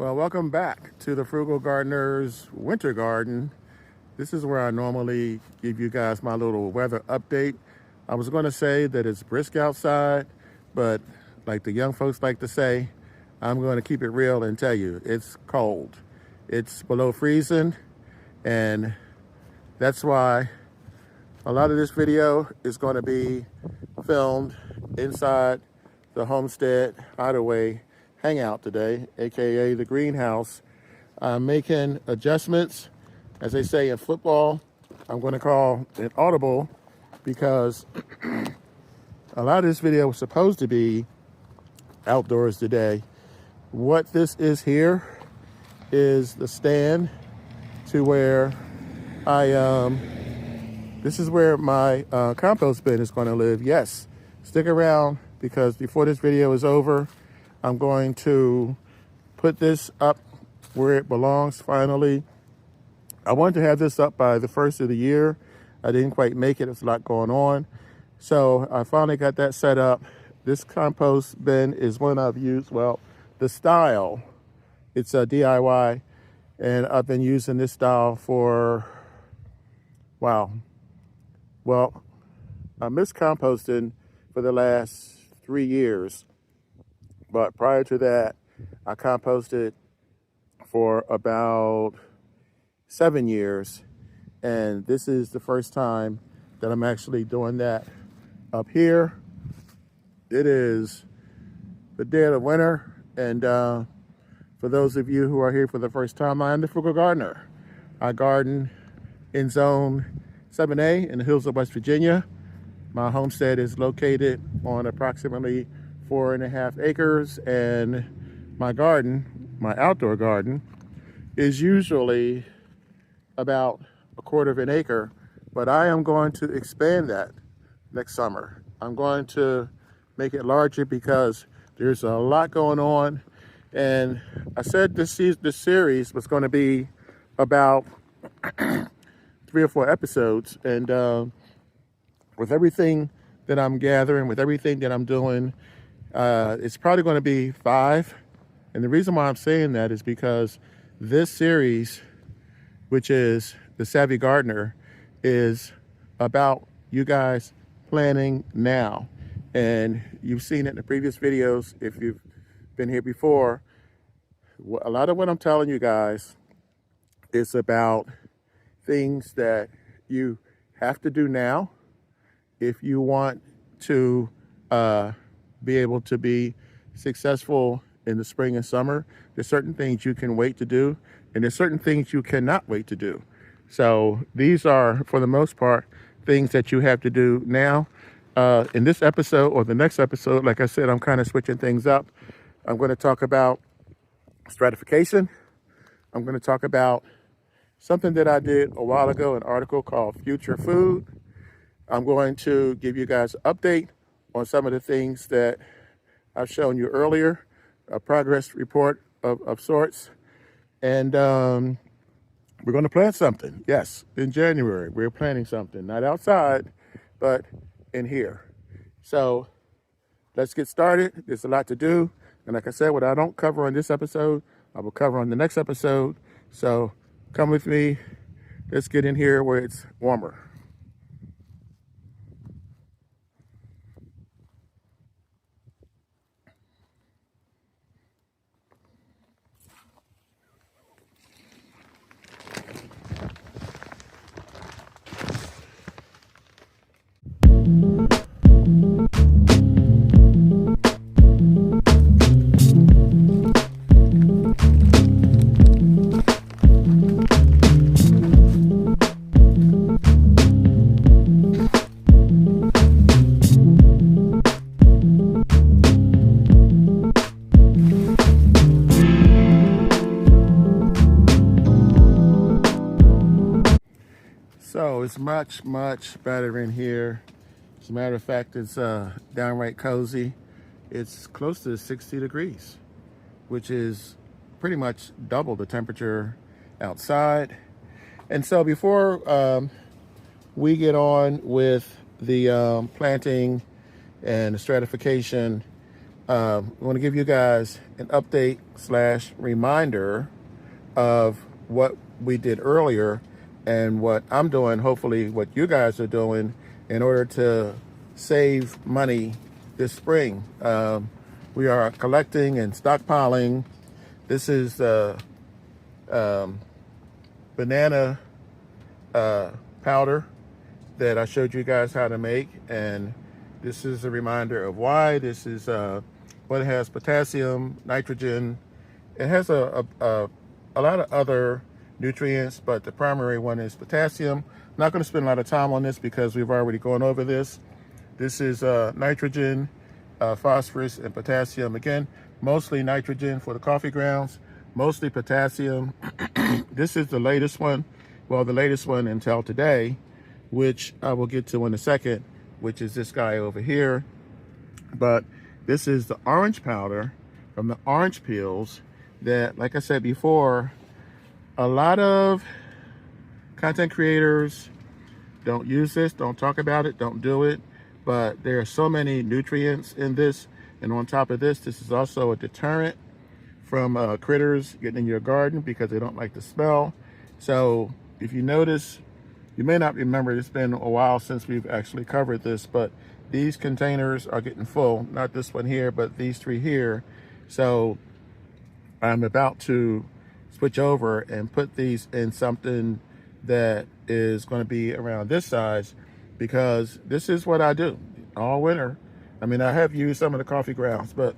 Well, welcome back to the Frugal Gardener's winter garden. This is where I normally give you guys my little weather update. I was going to say that it's brisk outside, but like the young folks like to say, I'm going to keep it real and tell you it's cold. It's below freezing, and that's why a lot of this video is going to be filmed inside the homestead hideaway hangout today, aka the greenhouse. I'm making adjustments, as they say in football. I'm going to call it audible because a lot of this video was supposed to be outdoors today. What this is here is the stand to where this is where my compost bin is going to live. Yes, stick around because before this video is over, I'm going to put this up where it belongs finally. I wanted to have this up by the first of the year. I didn't quite make it. There's a lot going on. So I finally got that set up. This compost bin is one I've used, well, the style, it's a DIY, and I've been using this style for, wow. Well, I missed composting for the last 3 years. But prior to that, I composted for about 7 years. And this is the first time that I'm actually doing that up here. It is the dead of winter. And for those of you who are here for the first time, I am the Frugal Gardener. I garden in Zone 7A in the hills of West Virginia. My homestead is located on approximately 4.5 acres, and my garden, my outdoor garden, is usually about 1/4 acre, but I am going to expand that next summer. I'm going to make it larger because there's a lot going on, and I said this series was going to be about 3 or 4 episodes, and with everything that I'm gathering, with everything that I'm doing, it's probably going to be 5. And the reason why I'm saying that is because this series, which is the Savvy Gardener, is about you guys planning now. And you've seen it in the previous videos if you've been here before. A lot of what I'm telling you guys is about things that you have to do now if you want to be able to be successful in the spring and summer. There's certain things you can wait to do, and there's certain things you cannot wait to do. So these are, for the most part, things that you have to do now. In this episode or the next episode, like I said, I'm kind of switching things up. I'm going to talk about stratification. I'm going to talk about something that I did a while ago, an article called Future Food. I'm going to give you guys an update on some of the things that I've shown you earlier, a progress report of sorts. And we're going to plant something. Yes, in January, we're planting something, not outside, but in here. So let's get started. There's a lot to do. And like I said, what I don't cover on this episode, I will cover on the next episode. So come with me. Let's get in here where it's warmer. So it's much, much better in here. As a matter of fact, it's downright cozy. It's close to 60 degrees, which is pretty much double the temperature outside. And so before we get on with the planting and the stratification, I want to give you guys an update / reminder of what we did earlier and what I'm doing, hopefully what you guys are doing in order to save money this spring. We are collecting and stockpiling. This is banana powder that I showed you guys how to make, and this is a reminder of why. This is what it has: potassium, nitrogen. It has a lot of other nutrients, but the primary one is potassium. I'm not going to spend a lot of time on this because we've already gone over this. This is nitrogen, phosphorus, and potassium. Again, mostly nitrogen for the coffee grounds, mostly potassium. This is the latest one. Well, the latest one until today, which I will get to in a second, which is this guy over here. But this is the orange powder from the orange peels that, like I said before, a lot of content creators don't use this, don't talk about it, don't do it. But there are so many nutrients in this. And on top of this, this is also a deterrent from critters getting in your garden because they don't like the smell. So if you notice, you may not remember, it's been a while since we've actually covered this, but these containers are getting full. Not this one here, but these three here. So I'm about to switch over and put these in something that is going to be around this size, because this is what I do all winter. I mean, I have used some of the coffee grounds, but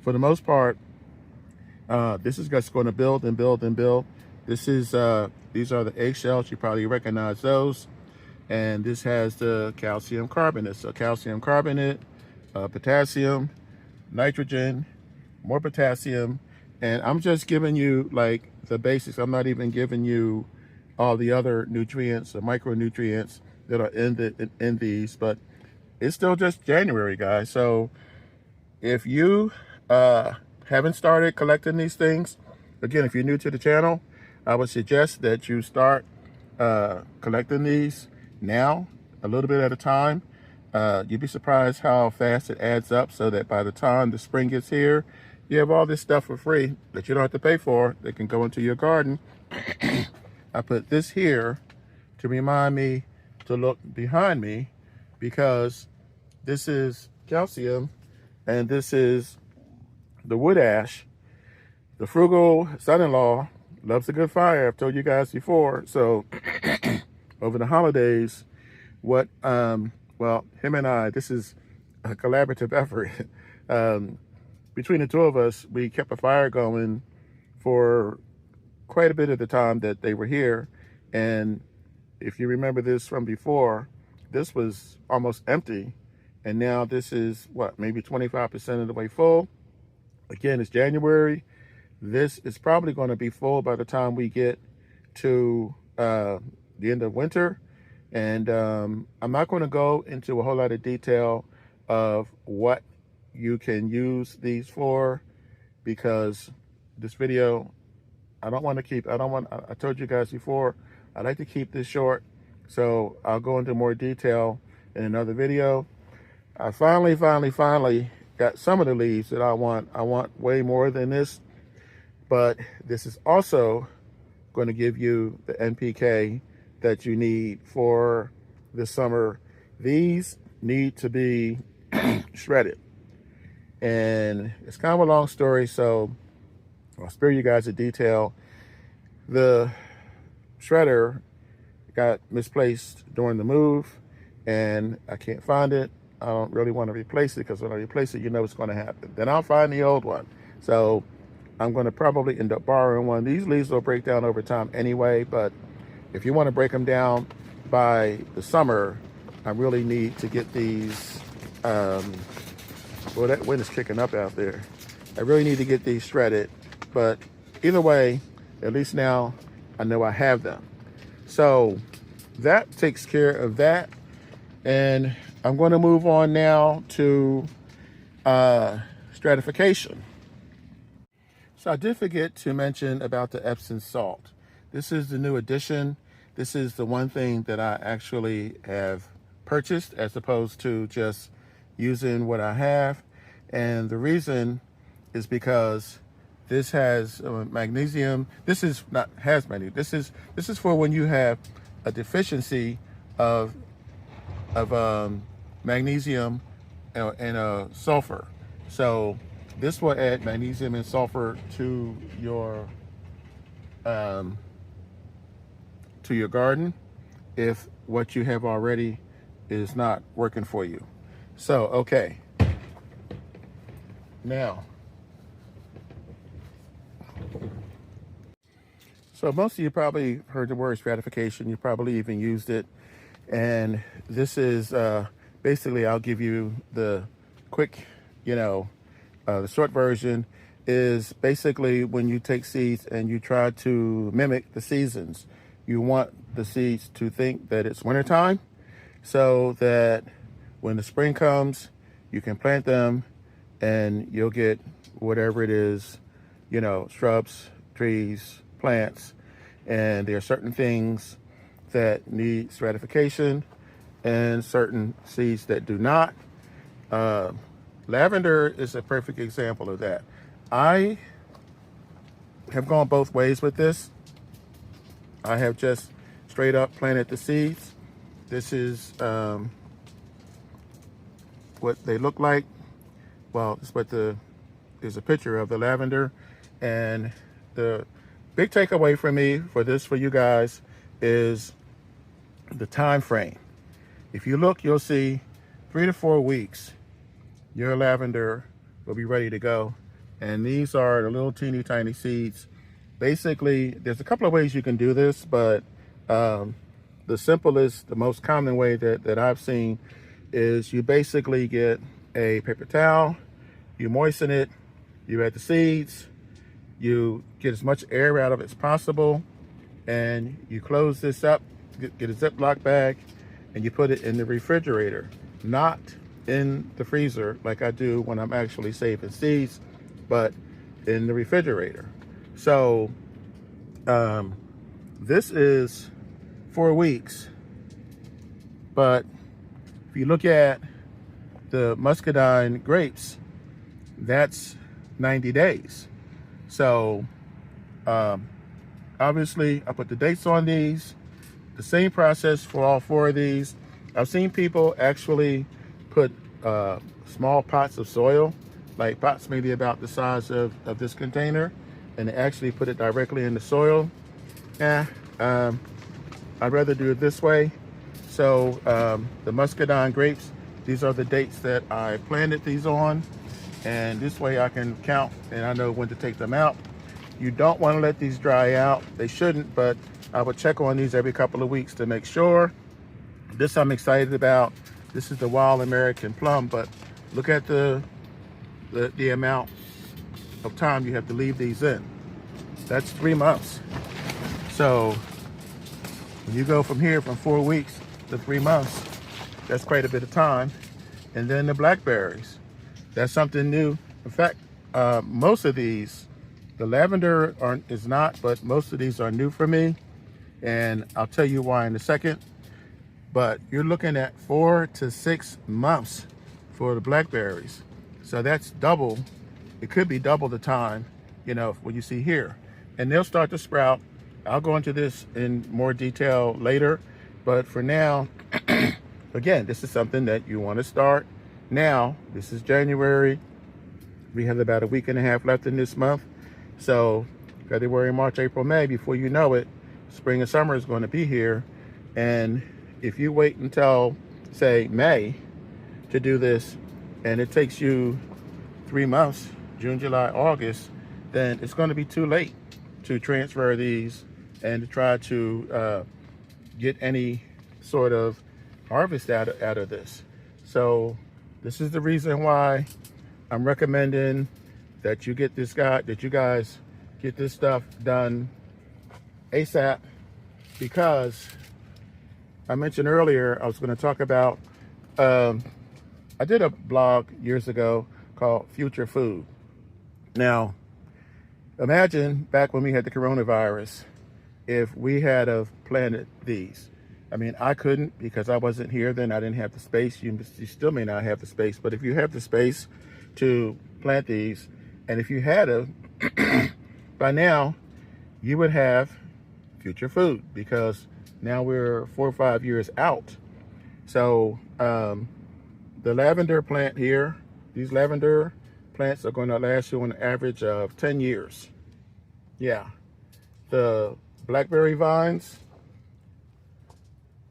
for the most part, this is just going to build and build and build. This is these are the eggshells. You probably recognize those. And this has the calcium carbonate. So calcium carbonate, potassium, nitrogen, more potassium. And I'm just giving you like the basics. I'm not even giving you all the other nutrients or micronutrients that are in these, but it's still just January, guys. So if you haven't started collecting these things, again, if you're new to the channel, I would suggest that you start collecting these now, a little bit at a time. You'd be surprised how fast it adds up, so that by the time the spring gets here, you have all this stuff for free that you don't have to pay for that can go into your garden. I put this here to remind me to look behind me, because this is calcium and this is the wood ash. The frugal son-in-law loves a good fire. I've told you guys before. So over the holidays, well, him and I, this is a collaborative effort. Between the two of us, we kept a fire going for quite a bit of the time that they were here. And if you remember this from before, this was almost empty. And now this is what, maybe 25% of the way full. Again, it's January. This is probably going to be full by the time we get to the end of winter. And I'm not going to go into a whole lot of detail of what you can use these for, because this video, I told you guys before, I like to keep this short. So I'll go into more detail in another video. I finally got some of the leaves that I want. I want way more than this, but this is also going to give you the NPK that you need for this summer. These need to be shredded, and it's kind of a long story, so I'll spare you guys the detail. The shredder got misplaced during the move, and I can't find it. I don't really want to replace it, because when I replace it, you know what's going to happen. Then I'll find the old one. So I'm going to probably end up borrowing one. These leaves will break down over time anyway, but if you want to break them down by the summer, I really need to get these, well, that wind is kicking up out there. I really need to get these shredded, but either way, at least now I know I have them. So that takes care of that. And I'm going to move on now to stratification. So I did forget to mention about the Epsom salt. This is the new addition. This is the one thing that I actually have purchased, as opposed to just using what I have. And the reason is because this has magnesium. This is not has magnesium. This is for when you have a deficiency of magnesium and sulfur. So this will add magnesium and sulfur to your garden if what you have already is not working for you. So okay, now, so most of you probably heard the word stratification. You probably even used it. And this is basically, I'll give you the quick, the short version is basically when you take seeds and you try to mimic the seasons. You want the seeds to think that it's wintertime so that when the spring comes, you can plant them and you'll get whatever it is, shrubs, trees, plants. And there are certain things that need stratification and certain seeds that do not. Lavender is a perfect example of that. I have gone both ways with this. I have just straight up planted the seeds. This is what they look like. Well, it's what there's a picture of the lavender. And the big takeaway for me for you guys is the time frame. If you look, you'll see 3 to 4 weeks, your lavender will be ready to go. And these are the little teeny tiny seeds. Basically, there's a couple of ways you can do this, but the simplest, the most common way that I've seen is you basically get a paper towel, you moisten it, you add the seeds, you get as much air out of it as possible, and you close this up, get a Ziploc bag, and you put it in the refrigerator, not in the freezer like I do when I'm actually saving seeds, but in the refrigerator. So this is 4 weeks, but if you look at the muscadine grapes, that's 90 days. So obviously I put the dates on these, the same process for all 4 of these. I've seen people actually put small pots of soil, like pots maybe about the size of this container, and they actually put it directly in the soil. I'd rather do it this way. So the muscadine grapes, these are the dates that I planted these on, and this way I can count and I know when to take them out. You don't want to let these dry out. They shouldn't, but I would check on these every couple of weeks to make sure. This I'm excited about. This is the Wild American Plum, but look at the amount of time you have to leave these in. That's 3 months. So when you go from here from 4 weeks to 3 months, that's quite a bit of time. And then the blackberries, that's something new. In fact, most of these, the lavender is not, but most of these are new for me. And I'll tell you why in a second. But you're looking at 4 to 6 months for the blackberries. So that's double. It could be double the time, what you see here. And they'll start to sprout. I'll go into this in more detail later. But for now, again, this is something that you want to start now. This is January. We have about a week and a half left in this month. So February, March, April, May, before you know it, spring and summer is going to be here. And if you wait until, say, May to do this, and it takes you 3 months, June, July, August, then it's going to be too late to transfer these and to try to get any sort of harvest out of this. So this is the reason why I'm recommending that you get this that you guys get this stuff done ASAP, because I mentioned earlier I was going to talk about, I did a blog years ago called Future Food. Now, imagine back when we had the coronavirus, if we had have planted these. I mean, I couldn't because I wasn't here then. I didn't have the space. You still may not have the space, but if you have the space, to plant these. And if you had a, by now, you would have future food, because now we're 4 or 5 years out. So the lavender plant here, these lavender plants are going to last you an average of 10 years. Yeah. The blackberry vines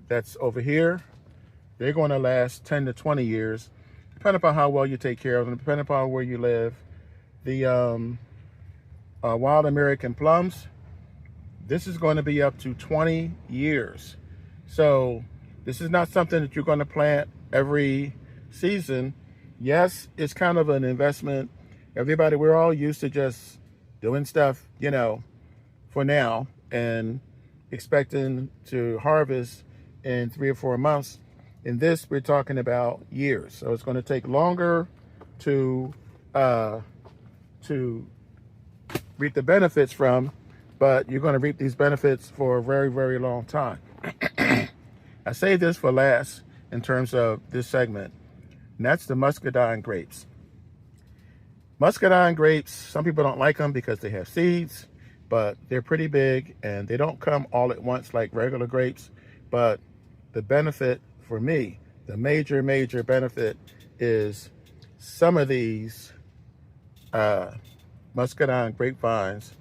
that's over here, they're going to last 10 to 20 years, depending upon how well you take care of them, depending upon where you live. The wild American plums, this is going to be up to 20 years. So this is not something that you're going to plant every season. Yes, it's kind of an investment. Everybody, we're all used to just doing stuff, you know, for now and expecting to harvest in 3 or 4 months. In this, we're talking about years. So it's going to take longer to reap the benefits from, but you're going to reap these benefits for a very, very long time. I say this for last in terms of this segment, and that's the muscadine grapes. Muscadine grapes, some people don't like them because they have seeds, but they're pretty big and they don't come all at once like regular grapes. But the benefit for me, the major benefit is some of these muscadine grapevines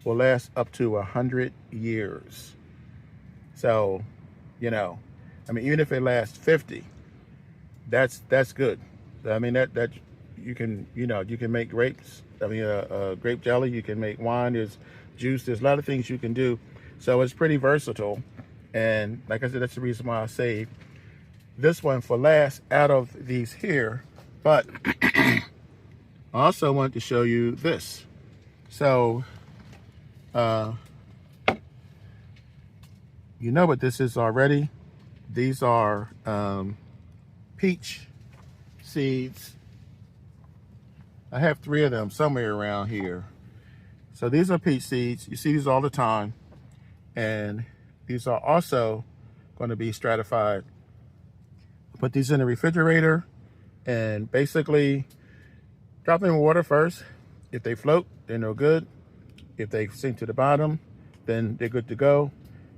will last up to 100 years. So, you know, I mean, even if it lasts 50, that's good. I mean, that you can, you know, you can make grapes. I mean, grape jelly, you can make wine, there's juice, there's a lot of things you can do. So it's pretty versatile. And like I said, that's the reason why I saved this one for last out of these here. But I also want to show you this. So, you know what this is already. These are peach seeds. I have 3 of them somewhere around here. So these are peach seeds. You see these all the time. And these are also going to be stratified. Put these in the refrigerator and basically drop them in water first. If they float, they're no good. If they sink to the bottom, then they're good to go.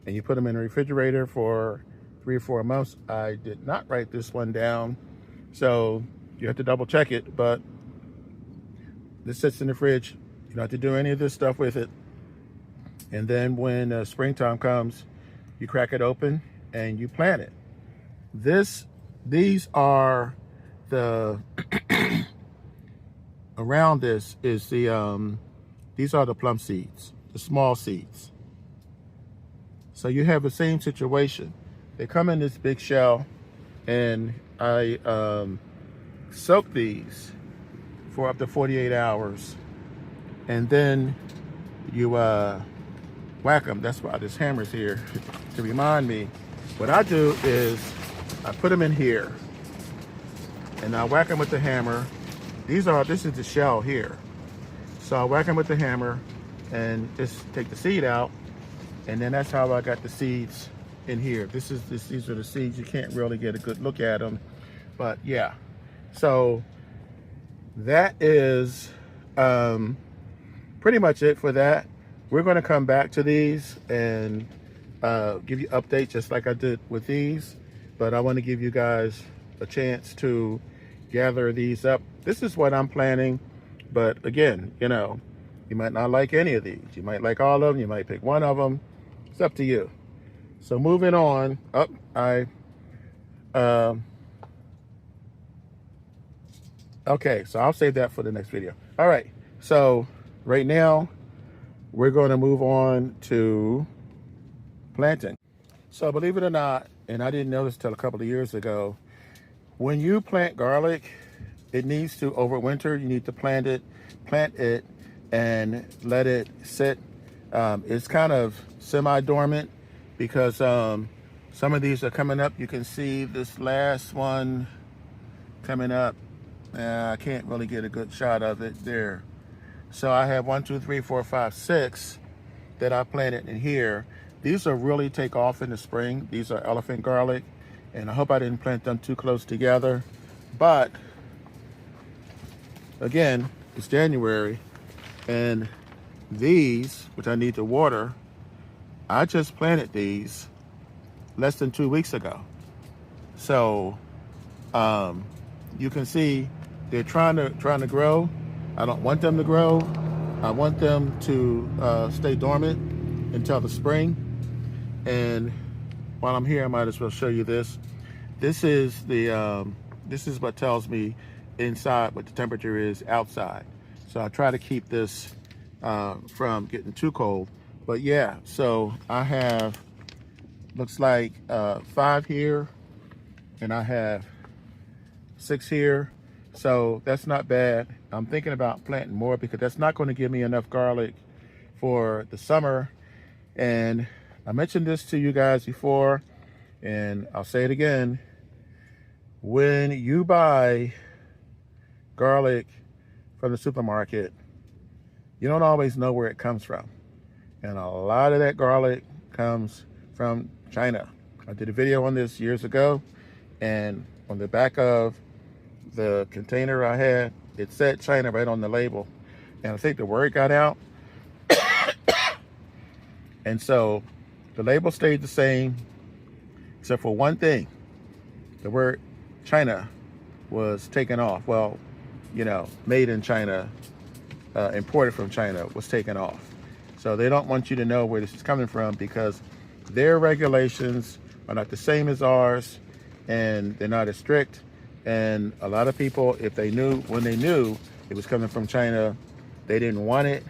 And you put them in the refrigerator for 3 or 4 months. I did not write this one down, so you have to double check it, but this sits in the fridge. You don't have to do any of this stuff with it. And then when springtime comes, you crack it open and you plant it. These are the, around this is the, these are the plum seeds, the small seeds. So you have the same situation. They come in this big shell, and I soak these for up to 48 hours. And then you whack them. That's why this hammer's here, to remind me. What I do is I put them in here, and I whack them with the hammer. This is the shell here. So I whack them with the hammer and just take the seed out. And then that's how I got the seeds in here. These are the seeds. You can't really get a good look at them, but yeah. So that is pretty much it for that. We're going to come back to these and give you updates just like I did with these, but I want to give you guys a chance to gather these up. This is what I'm planning, but again, you know, you might not like any of these. You might like all of them. You might pick one of them. It's up to you. So moving on up, okay, so I'll save that for the next video. All right, so right now we're going to move on to planting. So believe it or not, and I didn't know this until a couple of years ago, when you plant garlic, it needs to overwinter. You need to plant it and let it sit. It's kind of semi-dormant because some of these are coming up. You can see this last one coming up. I can't really get a good shot of it there. So I have 1, 2, 3, 4, 5, 6 that I planted in here. These will really take off in the spring. These are elephant garlic, and I hope I didn't plant them too close together. But again, it's January, and these, which I need to water, I just planted these less than 2 weeks ago. So you can see they're trying to grow. I don't want them to grow. I want them to stay dormant until the spring. And while I'm here, I might as well show you this. This is what tells me inside what the temperature is outside. So I try to keep this from getting too cold. But yeah, so I have, looks like 5 here, and I have 6 here. So that's not bad. I'm thinking about planting more because that's not going to give me enough garlic for the summer. And I mentioned this to you guys before, and I'll say it again. When you buy garlic from the supermarket, you don't always know where it comes from. And a lot of that garlic comes from China. I did a video on this years ago, and on the back of the container I had, it said China right on the label. And I think the word got out. And so the label stayed the same, except for one thing. The word China was taken off. Well, you know, made in China, imported from China was taken off. So they don't want you to know where this is coming from because their regulations are not the same as ours, and they're not as strict. And a lot of people, if they knew, when they knew it was coming from China, they didn't want it.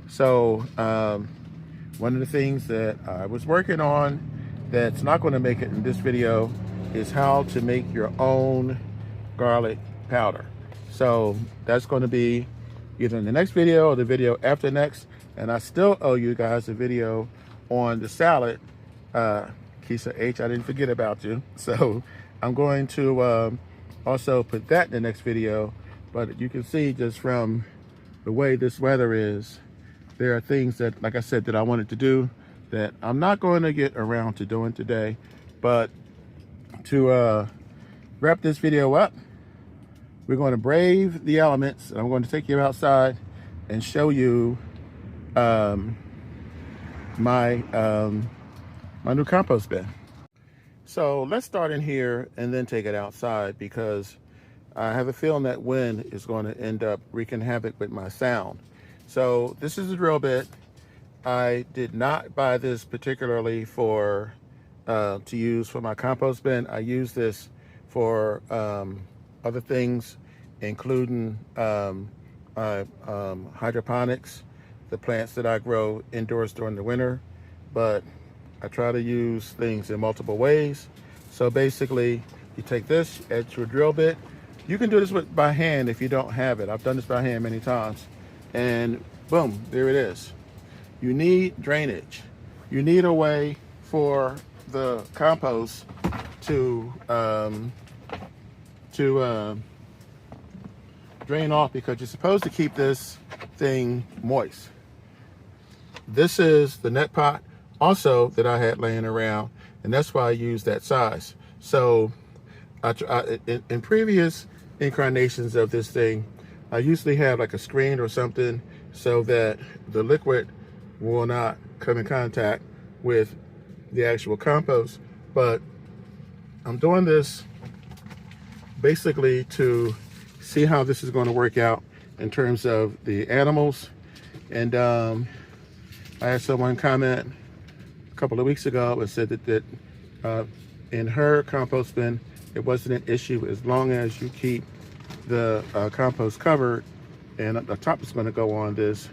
So one of the things that I was working on that's not going to make it in this video is how to make your own garlic powder. So that's going to be either in the next video or the video after next. And I still owe you guys a video on the salad. Keisha H, I didn't forget about you. So I'm going to also put that in the next video. But you can see just from the way this weather is, there are things that, like I said, that I wanted to do that I'm not going to get around to doing today. But to wrap this video up, we're going to brave the elements. And I'm going to take you outside and show you my new compost bin. So let's start in here and then take it outside, because I have a feeling that wind is going to end up wreaking havoc with my sound. So this is a drill bit. I did not buy this particularly for to use for my compost bin. I use this for other things, including hydroponics, the plants that I grow indoors during the winter. But I try to use things in multiple ways. So basically, you take this, add to a drill bit. You can do this by hand if you don't have it. I've done this by hand many times. And boom, there it is. You need drainage. You need a way for the compost to drain off, because you're supposed to keep this thing moist. This is the net pot also that I had laying around, and that's why I use that size. So in previous incarnations of this thing, I usually have like a screen or something so that the liquid will not come in contact with the actual compost. But I'm doing this basically to see how this is going to work out in terms of the animals. And I had someone comment a couple of weeks ago and said that in her compost bin, it wasn't an issue as long as you keep the compost covered, and the top is going to go on this.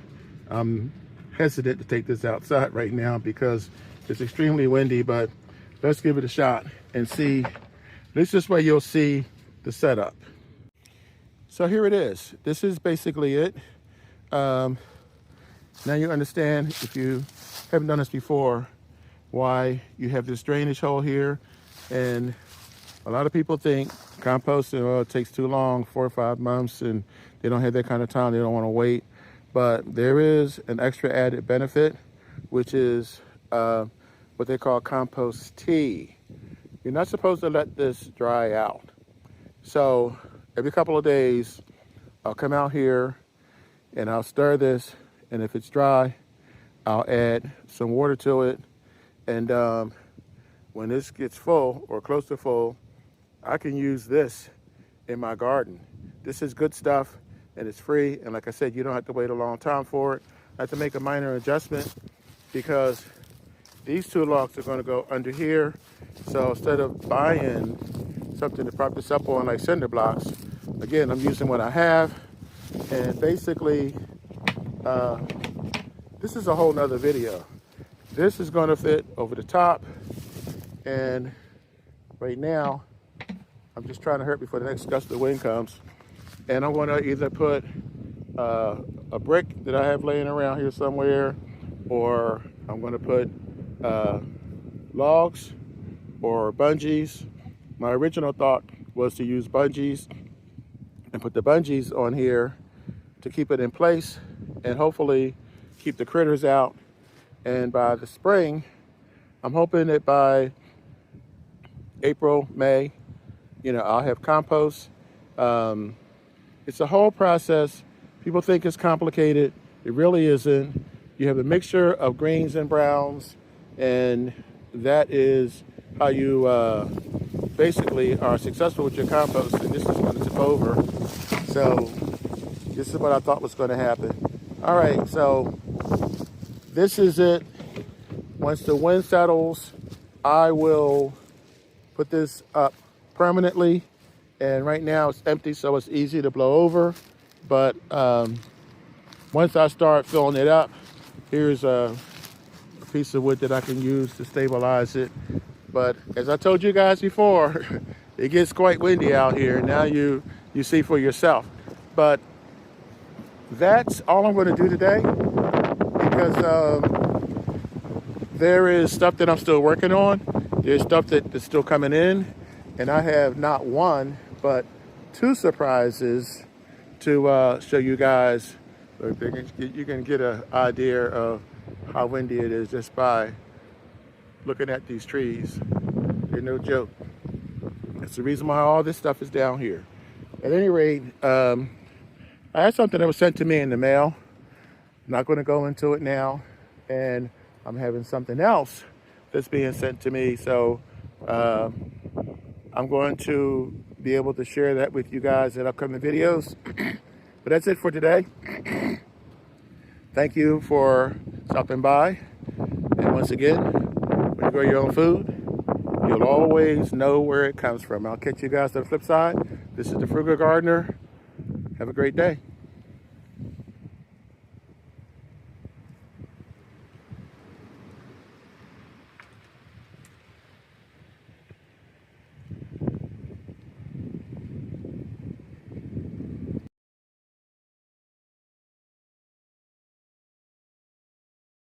I'm hesitant to take this outside right now because it's extremely windy, but let's give it a shot and see. This is where you'll see the setup. So here it is. This is basically it. Now you understand, if you haven't done this before, why you have this drainage hole here. And a lot of people think composting, oh, it takes too long, 4 or 5 months, and they don't have that kind of time, they don't want to wait. But there is an extra added benefit, which is what they call compost tea. You're not supposed to let this dry out. So every couple of days, I'll come out here and I'll stir this, and if it's dry, I'll add some water to it. And when this gets full or close to full, I can use this in my garden. This is good stuff, and it's free. And like I said, you don't have to wait a long time for it. I have to make a minor adjustment because these two logs are going to go under here. So instead of buying something to prop this up on like cinder blocks, again, I'm using what I have. And basically, this is a whole nother video. This is going to fit over the top. And right now, I'm just trying to hurry before the next gust of wind comes. And I'm going to either put a brick that I have laying around here somewhere, or I'm going to put logs or bungees. My original thought was to use bungees and put the bungees on here to keep it in place and hopefully keep the critters out. And by the spring, I'm hoping that by April, May, I'll have compost. It's a whole process. People think it's complicated. It really isn't. You have a mixture of greens and browns, and that is how you basically are successful with your compost. And this is going to tip over. So this is what I thought was going to happen. All right, so this is it. Once the wind settles, I will put this up permanently. And right now it's empty, so it's easy to blow over. But once I start filling it up, here's a piece of wood that I can use to stabilize it. But as I told you guys before, it gets quite windy out here. Now you see for yourself. But that's all I'm going to do today, because there is stuff that I'm still working on. There's stuff that is still coming in, and I have not one, but two surprises to show you guys. You can get an idea of how windy it is just by looking at these trees. They're no joke. That's the reason why all this stuff is down here. At any rate, I had something that was sent to me in the mail. I'm not going to go into it now. And I'm having something else that's being sent to me. So I'm going to be able to share that with you guys in upcoming videos. But that's it for today. Thank you for stopping by. And once again, when you grow your own food, you'll always know where it comes from. I'll catch you guys on the flip side. This is the Frugal Gardener. Have a great day.